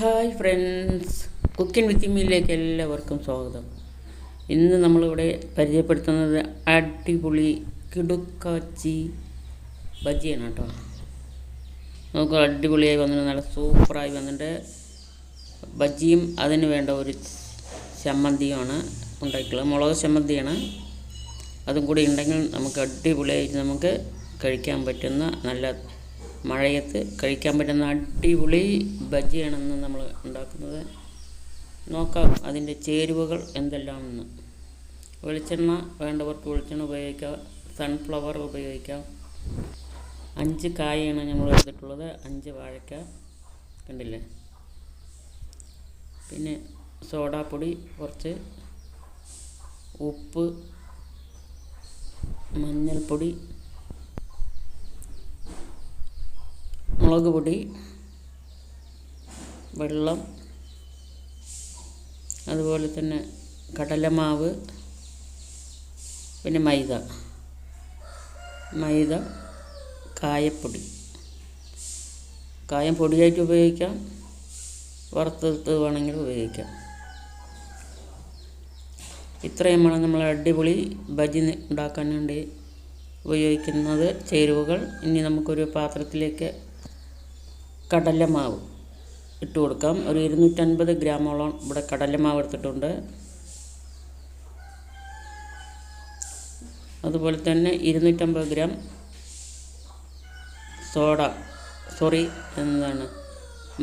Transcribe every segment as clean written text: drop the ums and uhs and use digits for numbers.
Hi friends, cooking വിത്ത് മീയിലേക്ക് എല്ലാവർക്കും സ്വാഗതം. ഇന്ന് നമ്മളിവിടെ പരിചയപ്പെടുത്തുന്നത് അടിപൊളി കിടുക്കാച്ചി ബജിയാണ് കേട്ടോ. നമുക്ക് അടിപൊളിയായി വന്നിട്ട് നല്ല സൂപ്പറായി വന്നിട്ട് ബജിയും അതിന് വേണ്ട ഒരു ചമ്മന്തിയുമാണ് ഉണ്ടാക്കിയിട്ടുള്ളത്. മുളക് ചമ്മന്തിയാണ്. അതും കൂടി ഉണ്ടെങ്കിൽ നമുക്ക് അടിപൊളിയായിട്ട് നമുക്ക് കഴിക്കാൻ പറ്റുന്ന നല്ല മഴയത്ത് കഴിക്കാൻ പറ്റുന്ന അടിപൊളി ബജിയാണെന്ന് നമ്മൾ ഉണ്ടാക്കുന്നത്. നോക്കാം അതിൻ്റെ ചേരുവകൾ എന്തെല്ലാമെന്ന്. വെളിച്ചെണ്ണ വേണ്ടവർക്ക് വെളിച്ചെണ്ണ ഉപയോഗിക്കാം, സൺഫ്ലവർ ഉപയോഗിക്കാം. 5 കായാണ് നമ്മൾ എടുത്തിട്ടുള്ളത്, 5 വാഴയ്ക്ക കണ്ടില്ലേ. പിന്നെ സോഡാപ്പൊടി കുറച്ച്, ഉപ്പ്, മഞ്ഞൾപ്പൊടി, മുളക് പൊടി, വെള്ളം, അതുപോലെ തന്നെ കടലമാവ്, പിന്നെ മൈദ, കായപ്പൊടി. കായം പൊടിയായിട്ട് ഉപയോഗിക്കാം, വറുത്തെടുത്ത് വേണമെങ്കിൽ ഉപയോഗിക്കാം. ഇത്രയുമാണ് നമ്മൾ അടിപൊളി ബജി ഉണ്ടാക്കാൻ വേണ്ടി ഉപയോഗിക്കുന്നത് ചേരുവകൾ. ഇനി നമുക്കൊരു പാത്രത്തിലേക്ക് കടലമാവ് ഇട്ട് കൊടുക്കാം. ഒരു 250 ഗ്രാമോളം ഇവിടെ കടലമാവ് എടുത്തിട്ടുണ്ട്. അതുപോലെ തന്നെ 250 ഗ്രാം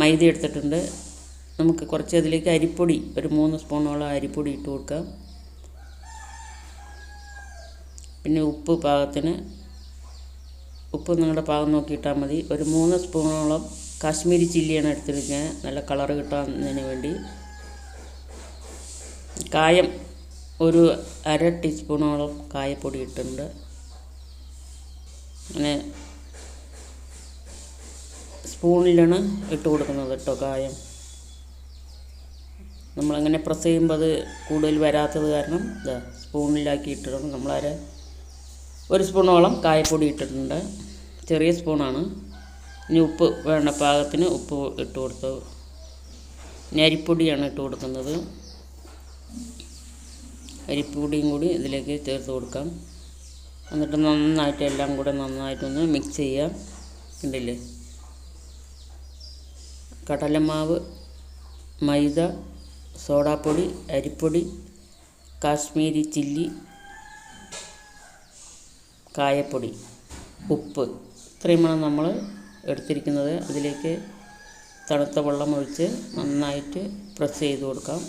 മൈദ എടുത്തിട്ടുണ്ട്. നമുക്ക് കുറച്ച് അതിലേക്ക് അരിപ്പൊടി, ഒരു 3 സ്പൂണോളം അരിപ്പൊടി ഇട്ട് കൊടുക്കാം. പിന്നെ ഉപ്പ് പാകത്തിന്, ഉപ്പ് നിങ്ങളുടെ പാകം നോക്കിയിട്ടാൽ മതി. ഒരു 3 സ്പൂണോളം കാശ്മീരി ചില്ലിയാണ് എടുത്തിരിക്കുന്നത്, നല്ല കളറ് കിട്ടാന്നതിന് വേണ്ടി. കായം ഒരു 1/2 ടീസ്പൂണോളം കായപ്പൊടി ഇട്ടിട്ടുണ്ട്. അങ്ങനെ സ്പൂണിലാണ് ഇട്ട് കൊടുക്കുന്നത് കേട്ടോ കായം. നമ്മളങ്ങനെ പ്രസ് ചെയ്യുമ്പോൾ അത് കൂടുതൽ വരാത്തത് കാരണം സ്പൂണിലാക്കി ഇട്ടിട്ടുണ്ട്. നമ്മൾ 1 സ്പൂണോളം കായപ്പൊടി ഇട്ടിട്ടുണ്ട്, ചെറിയ സ്പൂണാണ്. ഇനി ഉപ്പ് വേണ്ട പാകത്തിന് ഉപ്പ് ഇട്ട് കൊടുത്തു. ഇനി അരിപ്പൊടിയാണ് ഇട്ട് കൊടുക്കുന്നത്. അരിപ്പൊടിയും കൂടി ഇതിലേക്ക് ചേർത്ത് കൊടുക്കാം. എന്നിട്ട് നന്നായിട്ട് എല്ലാം കൂടെ നന്നായിട്ടൊന്ന് മിക്സ് ചെയ്യാം. കണ്ടില്ലേ, കടലമാവ്, മൈദ, സോഡാപ്പൊടി, അരിപ്പൊടി, കാശ്മീരി ചില്ലി, കായപ്പൊടി, ഉപ്പ്, ഇത്രയുമാണ് നമ്മൾ എടുത്തിരിക്കുന്നത്. അതിലേക്ക് തണുത്ത വെള്ളം ഒഴിച്ച് നന്നായിട്ട് പ്രസ് ചെയ്ത് കൊടുക്കാം.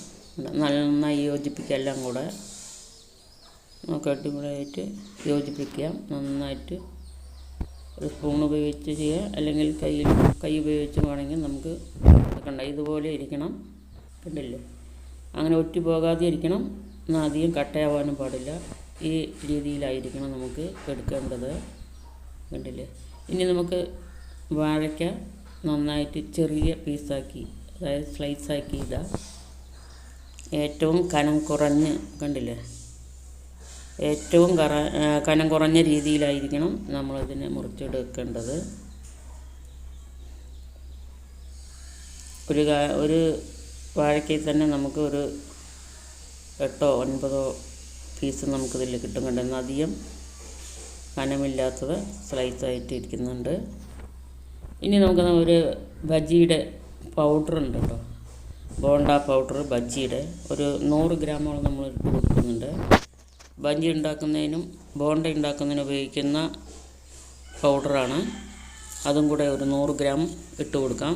നന്നായി യോജിപ്പിക്കുക എല്ലാം കൂടെ. നമുക്ക് അടിപൊളിയായിട്ട് യോജിപ്പിക്കാം. നന്നായിട്ട് ഒരു സ്പൂൺ ഉപയോഗിച്ച് ചെയ്യുക, അല്ലെങ്കിൽ കൈ ഉപയോഗിച്ച് വേണമെങ്കിൽ നമുക്ക് കണ്ട ഇതുപോലെ ഇരിക്കണം. കണ്ടില്ലേ, അങ്ങനെ ഒറ്റി പോകാതെ ഇരിക്കണം. എന്നാൽ അധികം കട്ടയാവാനും പാടില്ല. ഈ രീതിയിലായിരിക്കണം നമുക്ക് എടുക്കേണ്ടത്. കണ്ടില്ലേ. ഇനി നമുക്ക് വാഴയ്ക്ക നന്നായിട്ട് ചെറിയ പീസാക്കി, അതായത് സ്ലൈസാക്കി ഇടാം. ഏറ്റവും കനം കുറഞ്ഞ്, കണ്ടില്ലേ, ഏറ്റവും കനം കുറഞ്ഞ രീതിയിലായിരിക്കണം നമ്മളിതിനെ മുറിച്ചെടുക്കേണ്ടത്. ഒരു വാഴയ്ക്കയിൽ തന്നെ നമുക്ക് ഒരു 8 or 9 പീസ് നമുക്കിതിൽ കിട്ടും. കണ്ടെന്ന് അധികം കനമില്ലാത്തത് സ്ലൈസായിട്ട് ഇരിക്കുന്നുണ്ട്. ഇനി നമുക്ക് ഒരു ബജിയുടെ പൗഡർ ഉണ്ട് കേട്ടോ, ബോണ്ട പൗഡർ ബജിയുടെ ഒരു 100 ഗ്രാമോളം നമ്മൾ ഇട്ട് കൊടുക്കുന്നുണ്ട്. ബജി ഉണ്ടാക്കുന്നതിനും ബോണ്ട ഉണ്ടാക്കുന്നതിനും ഉപയോഗിക്കുന്ന പൗഡറാണ്. അതും കൂടെ ഒരു 100 ഗ്രാം ഇട്ട് കൊടുക്കാം.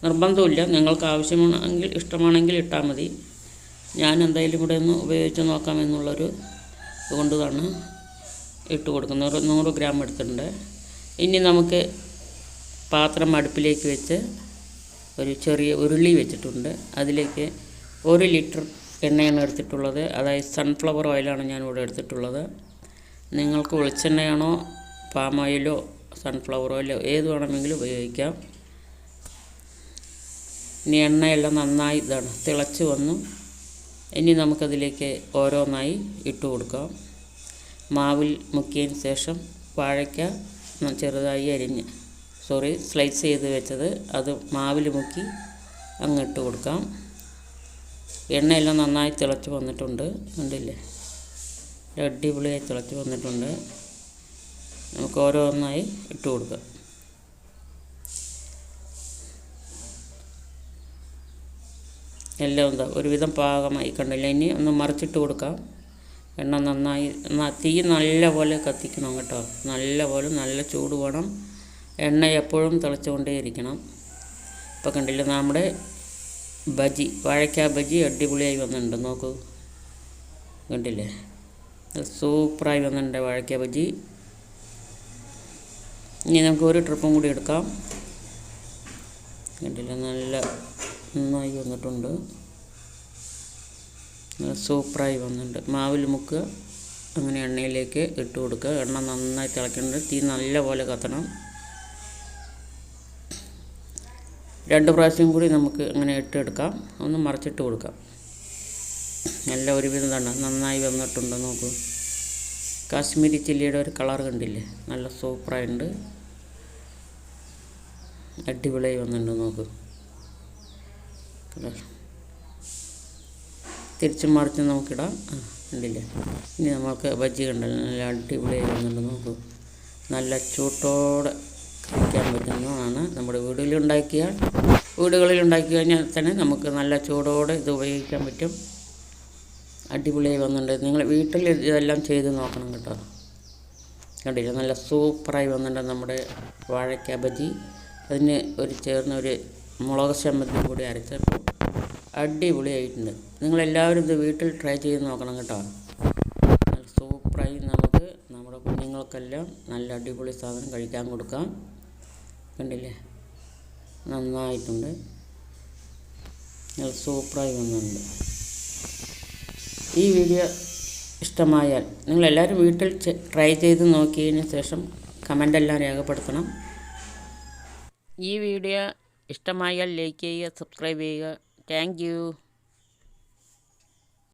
നിർബന്ധമില്ല, നിങ്ങൾക്ക് ആവശ്യമാണെങ്കിൽ ഇഷ്ടമാണെങ്കിൽ ഇട്ടാൽ മതി. ഞാൻ എന്തായാലും കൂടെ ഒന്ന് ഉപയോഗിച്ച് നോക്കാമെന്നുള്ളൊരു ഇതുകൊണ്ടാണ് ഇട്ട് കൊടുക്കുന്നത്. ഒരു 100 ഗ്രാം എടുത്തിട്ടുണ്ട്. ഇനി നമുക്ക് പാത്രം അടുപ്പിലേക്ക് വെച്ച് ഒരു ചെറിയ ഉരുളി വെച്ചിട്ടുണ്ട്. അതിലേക്ക് 1 ലിറ്റർ എണ്ണയാണ് എടുത്തിട്ടുള്ളത്. അതായത് സൺഫ്ലവർ ഓയിലാണ് ഞാനിവിടെ എടുത്തിട്ടുള്ളത്. നിങ്ങൾക്ക് വെളിച്ചെണ്ണയാണോ പാം ഓയിലോ സൺഫ്ലവർ ഓയിലോ ഏത് വേണമെങ്കിലും ഉപയോഗിക്കാം. ഇനി എണ്ണയെല്ലാം നന്നായി തിളച്ച് വന്നു. ഇനി നമുക്കതിലേക്ക് ഓരോന്നായി ഇട്ട് കൊടുക്കാം. മാവിൽ മുക്കിയതിന് ശേഷം വാഴയ്ക്ക ചെറുതായി സ്ലൈസ് ചെയ്ത് വെച്ചത് അത് മാവിൽ മുക്കി അങ്ങ് ഇട്ട് കൊടുക്കാം. എണ്ണയെല്ലാം നന്നായി തിളച്ച് വന്നിട്ടുണ്ട്, കണ്ടില്ലേ, അടിപൊളിയായി തിളച്ച് വന്നിട്ടുണ്ട്. നമുക്ക് ഓരോന്നായി ഇട്ട് കൊടുക്കാം. എല്ലാം എന്താ ഒരുവിധം പാകമായി, കണ്ടില്ല. ഇനി ഒന്ന് മറിച്ചിട്ട് കൊടുക്കാം. എണ്ണ നന്നായി തീ നല്ല പോലെ കത്തിക്കണം കേട്ടോ. നല്ല ചൂട് വേണം. എണ്ണ എപ്പോഴും തിളച്ചുകൊണ്ടേയിരിക്കണം. ഇപ്പോൾ കണ്ടില്ല, നമ്മുടെ ബജി, വാഴയ്ക്ക ബജി അടിപൊളിയായി വന്നിട്ടുണ്ട്. നോക്കൂ, കണ്ടില്ലേ, സൂപ്പറായി വന്നിട്ടുണ്ട് വാഴയ്ക്ക ബജി. ഇനി നമുക്ക് ഒരു ട്രിപ്പും കൂടി എടുക്കാം. കണ്ടില്ല, നന്നായി വന്നിട്ടുണ്ട്. സൂപ്പറായി വന്നിട്ടുണ്ട്. മാവിൽ മുക്കുക, അങ്ങനെ എണ്ണയിലേക്ക് ഇട്ട് കൊടുക്കുക. എണ്ണ നന്നായി തിളയ്ക്കുന്നുണ്ട്. തീ നല്ല പോലെ കത്തണം. 2 പ്രാവശ്യം കൂടി നമുക്ക് അങ്ങനെ ഇട്ടെടുക്കാം. ഒന്ന് മറിച്ചിട്ട് കൊടുക്കാം. എല്ലാം ഒരുവിധം തന്നെ നന്നായി വന്നിട്ടുണ്ട്. നോക്കൂ, കാശ്മീരി ചില്ലിയുടെ ഒരു കളർ കണ്ടില്ലേ, നല്ല സൂപ്പറായിട്ടുണ്ട്. അടിപൊളിയായി വന്നിട്ടുണ്ട്. നോക്കൂ, തിരിച്ചും മറിച്ചും നമുക്കിടാം. കണ്ടില്ലേ. ഇനി നമുക്ക് ബജ്ജി കണ്ടല്ലോ, നല്ല അടിപൊളിയായി വന്നിട്ടുണ്ട്. നോക്കൂ, നല്ല ചൂട്ടോടെ കഴിക്കാൻ പറ്റുന്നതാണ്. നമ്മുടെ വീടുകളിൽ ഉണ്ടാക്കി കഴിഞ്ഞാൽ തന്നെ നമുക്ക് നല്ല ചൂടോടെ ഇത് ഉപയോഗിക്കാൻ പറ്റും. അടിപൊളിയായി വന്നിട്ടുണ്ട്. നിങ്ങൾ വീട്ടിൽ ഇതെല്ലാം ചെയ്ത് നോക്കണം കേട്ടോ. കണ്ടില്ലേ, നല്ല സൂപ്പറായി വന്നിട്ടുണ്ട് നമ്മുടെ വാഴയ്ക്ക ബജി. അതിന് ചേർന്നൊരു മുളക് ചമ്മന്തി കൂടി അരച്ചപ്പോൾ അടിപൊളിയായിട്ടുണ്ട്. നിങ്ങളെല്ലാവരും ഇത് വീട്ടിൽ ട്രൈ ചെയ്ത് നോക്കണം കേട്ടോ. നല്ല സൂപ്പറായി നമുക്ക് നമ്മുടെ കുഞ്ഞുങ്ങൾക്കെല്ലാം നല്ല അടിപൊളി സാധനം കഴിക്കാൻ കൊടുക്കാം. കണ്ടില്ലേ, നന്നായിട്ടുണ്ട്. നല്ല സൂപ്പറായി വന്നിട്ടുണ്ട്. ഈ വീഡിയോ ഇഷ്ടമായാൽ നിങ്ങളെല്ലാവരും വീട്ടിൽ ട്രൈ ചെയ്ത് നോക്കിയതിന് ശേഷം കമൻ്റെല്ലാം രേഖപ്പെടുത്തണം. ഈ വീഡിയോ ഇഷ്ടമായാൽ ലൈക്ക് ചെയ്യുക, സബ്സ്ക്രൈബ് ചെയ്യുക. Thank you.